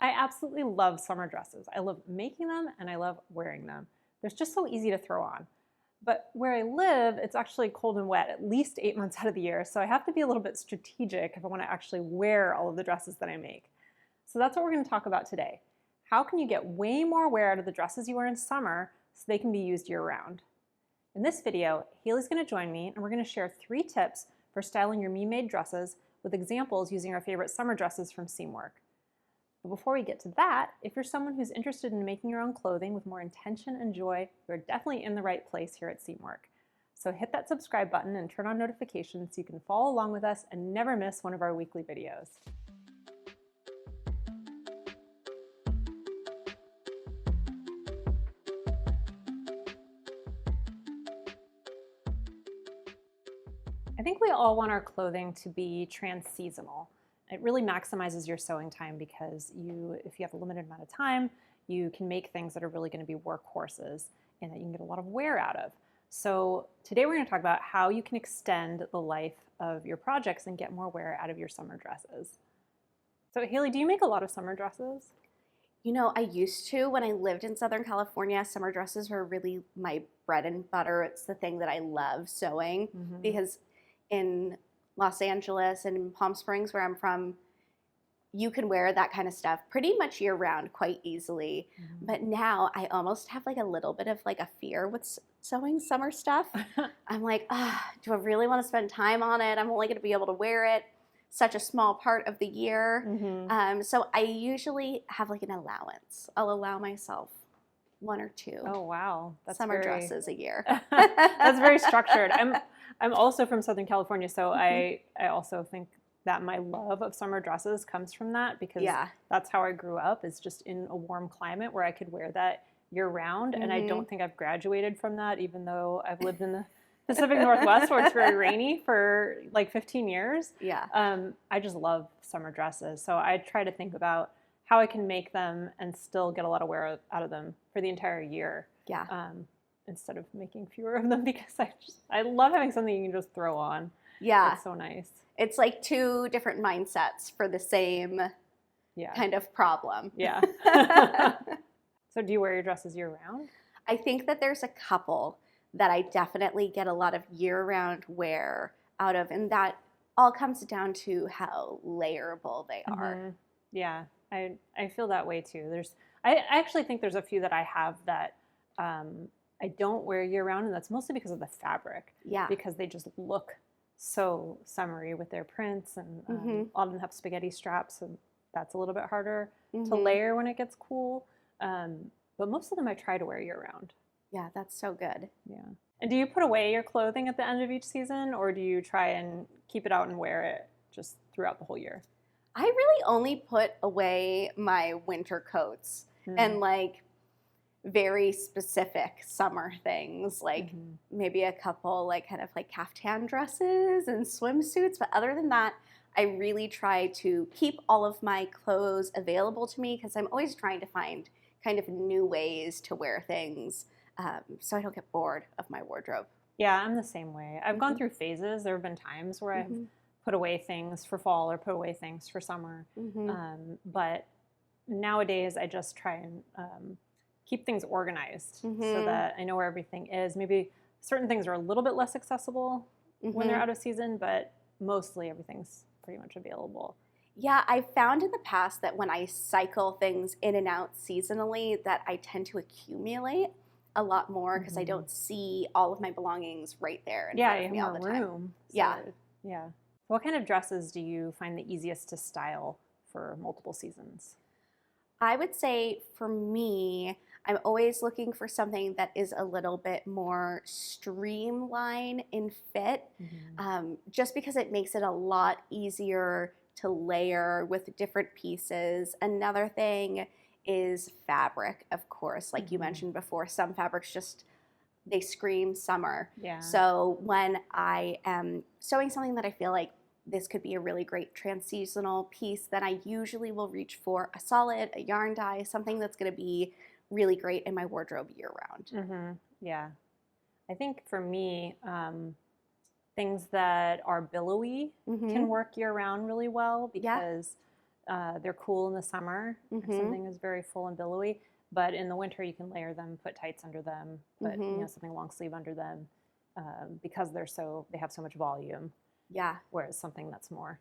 I absolutely love summer dresses. I love making them and I love wearing them. They're just so easy to throw on. But where I live, it's actually cold and wet at least 8 months out of the year. So I have to be a little bit strategic if I want to actually wear all of the dresses that I make. So that's what we're going to talk about today. How can you get way more wear out of the dresses you wear in summer so they can be used year-round? In this video, Haley's going to join me and we're going to share 3 tips for styling your me-made dresses with examples using our favorite summer dresses from Seamwork. But before we get to that, if you're someone who's interested in making your own clothing with more intention and joy, you're definitely in the right place here at Seamwork. So hit that subscribe button and turn on notifications so you can follow along with us and never miss one of our weekly videos. I think we all want our clothing to be trans-seasonal. It really maximizes your sewing time because if you have a limited amount of time, you can make things that are really going to be workhorses and that you can get a lot of wear out of. So today we're going to talk about how you can extend the life of your projects and get more wear out of your summer dresses. So Haley, do you make a lot of summer dresses? You know, I used to. When I lived in Southern California, summer dresses were really my bread and butter. It's the thing that I love sewing because in Los Angeles and Palm Springs, where I'm from, you can wear that kind of stuff pretty much year round quite easily. But now I almost have like a little bit of like a fear with sewing summer stuff. I'm like, do I really want to spend time on it? I'm only going to be able to wear it such a small part of the year. So I usually have like an allowance. I'll allow myself 1 or 2 Oh wow, summer dresses a year. That's very structured. I'm also from Southern California, so I also think that my love of summer dresses comes from that because that's how I grew up, is just in a warm climate where I could wear that year round. And I don't think I've graduated from that, even though I've lived in the Pacific Northwest where it's very rainy for like 15 years. I just love summer dresses. So I try to think about how I can make them and still get a lot of wear out of them for the entire year. Instead of making fewer of them, because I love having something you can just throw on. It's so nice. It's like 2 different mindsets for the same kind of problem. So do you wear your dresses year round? I think that there's a couple that I definitely get a lot of year-round wear out of, and that all comes down to how layerable they are. Yeah, I feel that way too. I actually think there's a few that I have that I don't wear year-round, and that's mostly because of the fabric. Because they just look so summery with their prints, and a lot of them have spaghetti straps, so that's a little bit harder to layer when it gets cool. But most of them I try to wear year-round. Yeah, that's so good. And do you put away your clothing at the end of each season, or do you try and keep it out and wear it just throughout the whole year? I really only put away my winter coats and like very specific summer things, like maybe a couple like kind of like caftan dresses and swimsuits. But other than that, I really try to keep all of my clothes available to me because I'm always trying to find kind of new ways to wear things so I don't get bored of my wardrobe. Yeah, I'm the same way. I've gone through phases. There have been times where I've put away things for fall or put away things for summer. But nowadays I just try and keep things organized so that I know where everything is. Maybe certain things are a little bit less accessible when they're out of season, but mostly everything's pretty much available. Yeah, I've found in the past that when I cycle things in and out seasonally, that I tend to accumulate a lot more because I don't see all of my belongings right there in front of me all the time. Room. So what kind of dresses do you find the easiest to style for multiple seasons? I would say for me, I'm always looking for something that is a little bit more streamlined in fit, just because it makes it a lot easier to layer with different pieces. Another thing is fabric, of course. Like you mentioned before, some fabrics just, they scream summer. So when I am sewing something that I feel like this could be a really great trans-seasonal piece, then I usually will reach for a solid, a yarn dye, something that's going to be really great in my wardrobe year-round. Yeah. I think for me, things that are billowy can work year-round really well because They're cool in the summer if something is very full and billowy, but in the winter you can layer them, put tights under them, put something long sleeve under them, because they have so much volume. Yeah. Whereas something that's more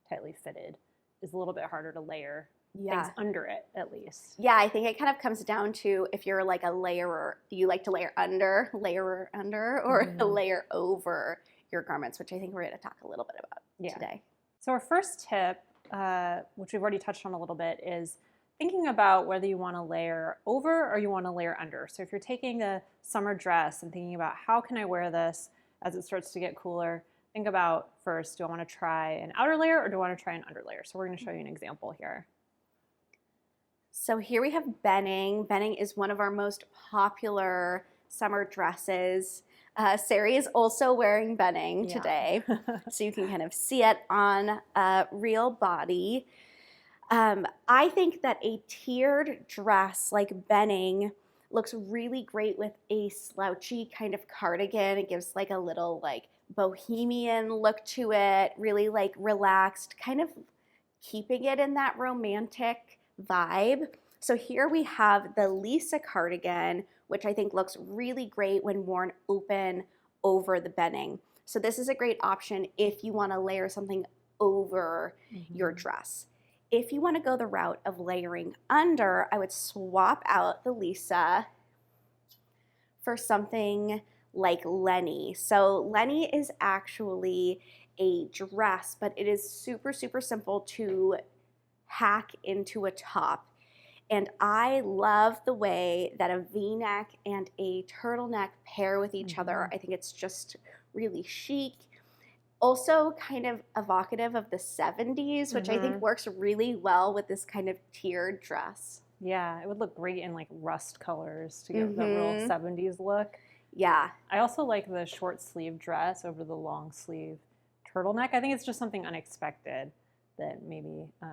tightly fitted is a little bit harder to layer things under it, at least. Yeah, I think it kind of comes down to if you're like a layerer, do you like to layer under, or layer over your garments, which I think we're going to talk a little bit about today. So our first tip, which we've already touched on a little bit, is thinking about whether you want to layer over or you want to layer under. So if you're taking a summer dress and thinking about how can I wear this as it starts to get cooler, think about first, do I want to try an outer layer or do I want to try an under layer? So we're going to show you an example here. So here we have benning. Benning is one of our most popular summer dresses. Sari is also wearing benning today, so you can kind of see it on a real body. I think that a tiered dress like benning looks really great with a slouchy kind of cardigan. It gives like a little like bohemian look to it, really like relaxed, kind of keeping it in that romantic vibe. So here we have the Lisa cardigan, which I think looks really great when worn open over the benning. So this is a great option if you want to layer something over your dress. If you want to go the route of layering under, I would swap out the Lisa for something like Lenny. So Lenny is actually a dress, but it is super, super simple to hack into a top. And I love the way that a V-neck and a turtleneck pair with each other. I think it's just really chic. Also kind of evocative of the 70s, which I think works really well with this kind of tiered dress. Yeah, it would look great in like rust colors to give that real 70s look. Yeah. I also like the short sleeve dress over the long sleeve turtleneck. I think it's just something unexpected that maybe, I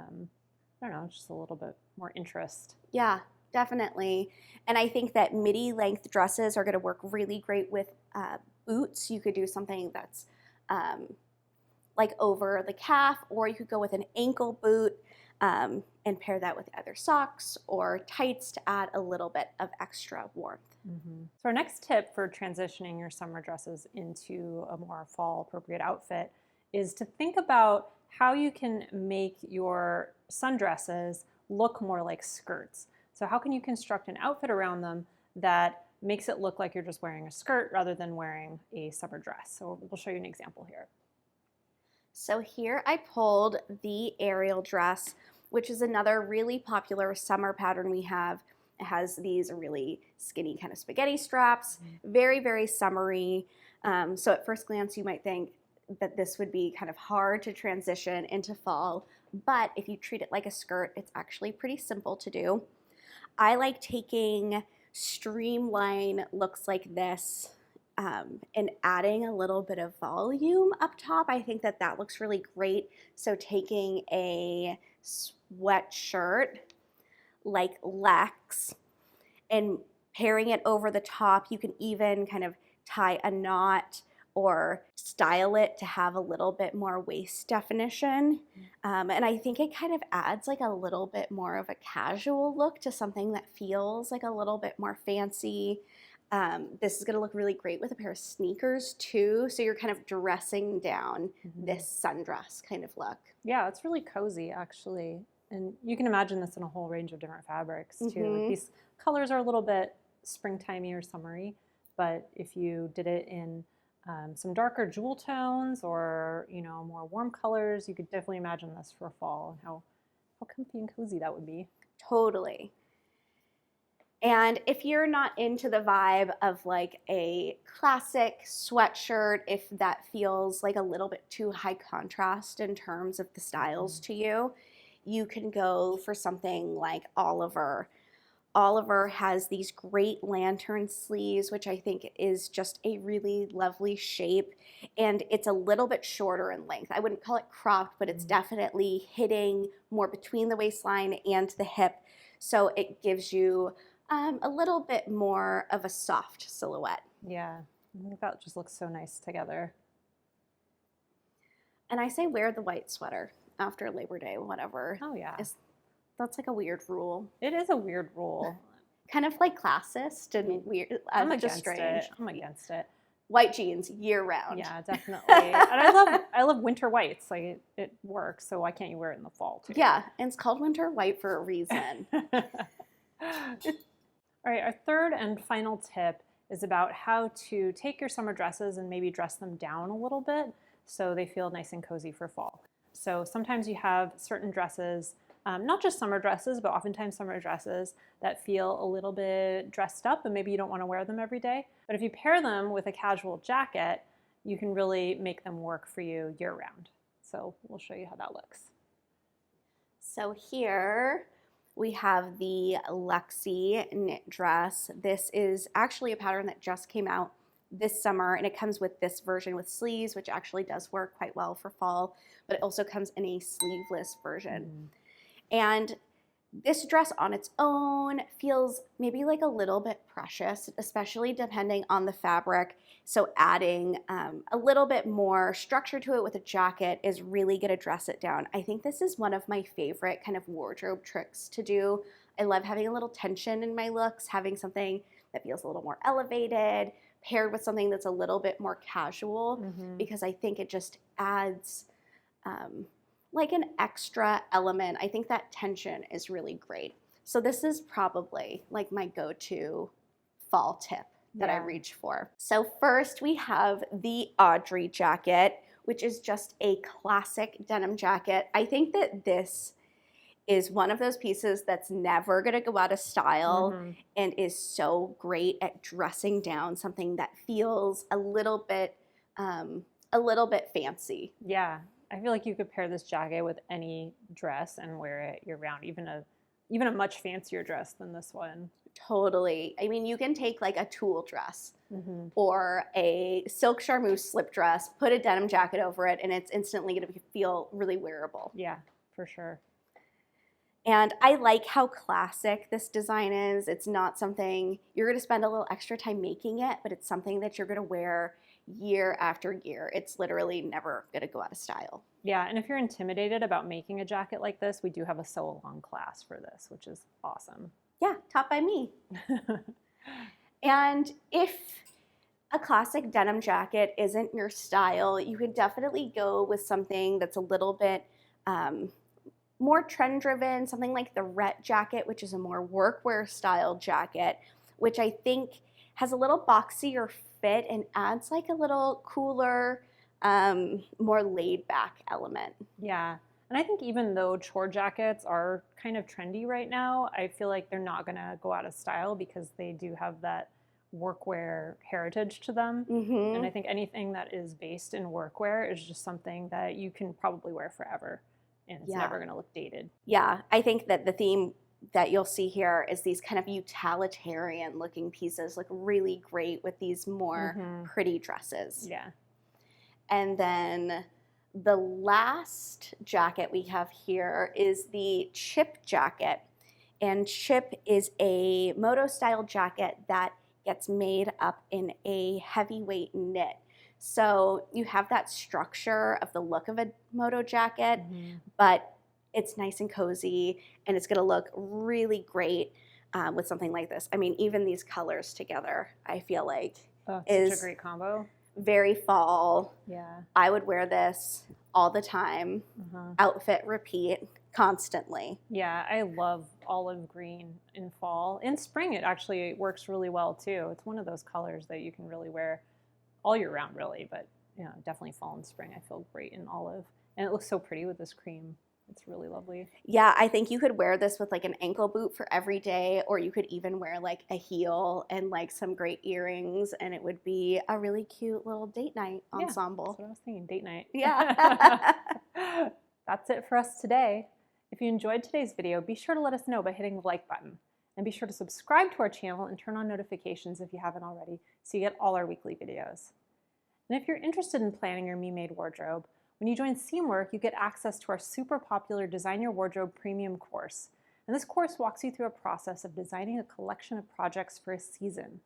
don't know, just a little bit more interest. Yeah, definitely. And I think that midi length dresses are going to work really great with boots. You could do something that's like over the calf, or you could go with an ankle boot and pair that with either socks or tights to add a little bit of extra warmth. So our next tip for transitioning your summer dresses into a more fall appropriate outfit is to think about how you can make your sundresses look more like skirts. So how can you construct an outfit around them that makes it look like you're just wearing a skirt rather than wearing a summer dress? So we'll show you an example here. So here I pulled the aerial dress, which is another really popular summer pattern we have. It has these really skinny kind of spaghetti straps, very, very summery. So at first glance, you might think that this would be kind of hard to transition into fall, but if you treat it like a skirt, it's actually pretty simple to do. I like taking streamline looks like this and adding a little bit of volume up top. I think that that looks really great. So taking a sweatshirt like Lex and pairing it over the top, you can even kind of tie a knot or style it to have a little bit more waist definition. And I think it kind of adds like a little bit more of a casual look to something that feels like a little bit more fancy. This is gonna look really great with a pair of sneakers too. So you're kind of dressing down this sundress kind of look. Yeah, it's really cozy actually. And you can imagine this in a whole range of different fabrics too. Like these colors are a little bit springtimey or summery, but if you did it in some darker jewel tones or, you know, more warm colors, you could definitely imagine this for fall and how comfy and cozy that would be. Totally. And if you're not into the vibe of like a classic sweatshirt, if that feels like a little bit too high contrast in terms of the styles to you, you can go for something like Oliver. Oliver has these great lantern sleeves, which I think is just a really lovely shape. And it's a little bit shorter in length. I wouldn't call it cropped, but it's definitely hitting more between the waistline and the hip. So it gives you a little bit more of a soft silhouette. Yeah, I think that just looks so nice together. And I say wear the white sweater. after Labor Day, whatever. Oh yeah. That's like a weird rule. It is a weird rule. Kind of like classist and weird. I'm just against strange. it. I'm against it. White jeans year round. Yeah, definitely. And I love winter whites. Like it works. So why can't you wear it in the fall too? Yeah, and it's called winter white for a reason. All right, our third and final tip is about how to take your summer dresses and maybe dress them down a little bit so they feel nice and cozy for fall. So sometimes you have certain dresses, not just summer dresses, but oftentimes summer dresses that feel a little bit dressed up and maybe you don't want to wear them every day. But if you pair them with a casual jacket, you can really make them work for you year round. So we'll show you how that looks. So here we have the Luxie knit dress. This is actually a pattern that just came out this summer, and it comes with this version with sleeves, which actually does work quite well for fall, but it also comes in a sleeveless version. And this dress on its own feels maybe like a little bit precious, especially depending on the fabric. So adding a little bit more structure to it with a jacket is really going to dress it down. I think this is one of my favorite kind of wardrobe tricks to do. I love having a little tension in my looks, having something that feels a little more elevated, paired with something that's a little bit more casual, because I think it just adds like an extra element. I think that tension is really great. So this is probably like my go-to fall tip that I reach for. So first we have the Audrey jacket, which is just a classic denim jacket. I think that this is one of those pieces that's never gonna go out of style and is so great at dressing down something that feels a little bit fancy. Yeah. I feel like you could pair this jacket with any dress and wear it year round, even a much fancier dress than this one. Totally. I mean, you can take like a tulle dress or a silk charmeuse slip dress, put a denim jacket over it, and it's instantly going to feel really wearable. Yeah, for sure. And I like how classic this design is. It's not something you're going to spend a little extra time making it, but it's something that you're going to wear year after year. It's literally never going to go out of style. Yeah, and if you're intimidated about making a jacket like this, we do have a sew along class for this, which is awesome. Yeah, taught by me. And if a classic denim jacket isn't your style, you could definitely go with something that's a little bit more trend driven, something like the Rhett jacket, which is a more workwear style jacket, which I think has a little boxier fit and adds like a little cooler, more laid back element. Yeah. And I think even though chore jackets are kind of trendy right now, I feel like they're not going to go out of style because they do have that workwear heritage to them. And I think anything that is based in workwear is just something that you can probably wear forever and it's never going to look dated. Yeah, I think that the theme that you'll see here is these kind of utilitarian looking pieces look really great with these more pretty dresses. Yeah. And then the last jacket we have here is the Chip jacket. And Chip is a moto style jacket that gets made up in a heavyweight knit. So you have that structure of the look of a moto jacket, but it's nice and cozy and it's gonna look really great with something like this. I mean, even these colors together, I feel like is such a great combo. Very fall. Yeah. I would wear this all the time. Outfit repeat constantly. Yeah, I love olive green in fall. In spring, it actually works really well too. It's one of those colors that you can really wear all year round, really, but you know, definitely fall and spring. I feel great in olive, and it looks so pretty with this cream. It's really lovely. Yeah, I think you could wear this with like an ankle boot for every day, or you could even wear like a heel and like some great earrings, and it would be a really cute little date night ensemble. That's what I was thinking, date night. Yeah. That's it for us today. If you enjoyed today's video, be sure to let us know by hitting the like button. And be sure to subscribe to our channel and turn on notifications if you haven't already, so you get all our weekly videos. And if you're interested in planning your Me-Made wardrobe, when you join Seamwork, you get access to our super popular Design Your Wardrobe Premium course. And this course walks you through a process of designing a collection of projects for a season.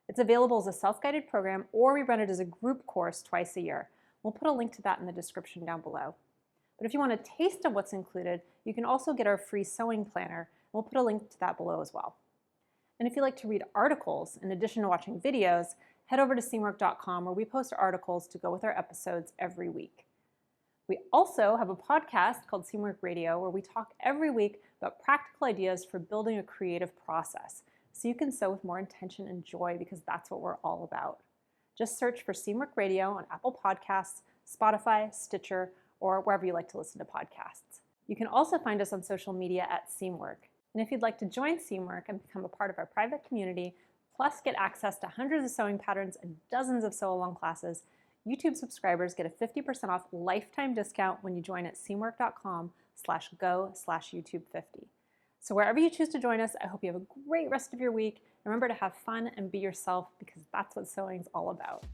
It's available as a self-guided program, or we run it as a group course twice a year. We'll put a link to that in the description down below. But if you want a taste of what's included, you can also get our free sewing planner. We'll put a link to that below as well. And if you like to read articles in addition to watching videos, head over to seamwork.com where we post articles to go with our episodes every week. We also have a podcast called Seamwork Radio where we talk every week about practical ideas for building a creative process so you can sew with more intention and joy, because that's what we're all about. Just search for Seamwork Radio on Apple Podcasts, Spotify, Stitcher, or wherever you like to listen to podcasts. You can also find us on social media at Seamwork. And if you'd like to join Seamwork and become a part of our private community, plus get access to hundreds of sewing patterns and dozens of sew-along classes, YouTube subscribers get a 50% off lifetime discount when you join at seamwork.com/go/YouTube50. So wherever you choose to join us, I hope you have a great rest of your week. Remember to have fun and be yourself, because that's what sewing's all about.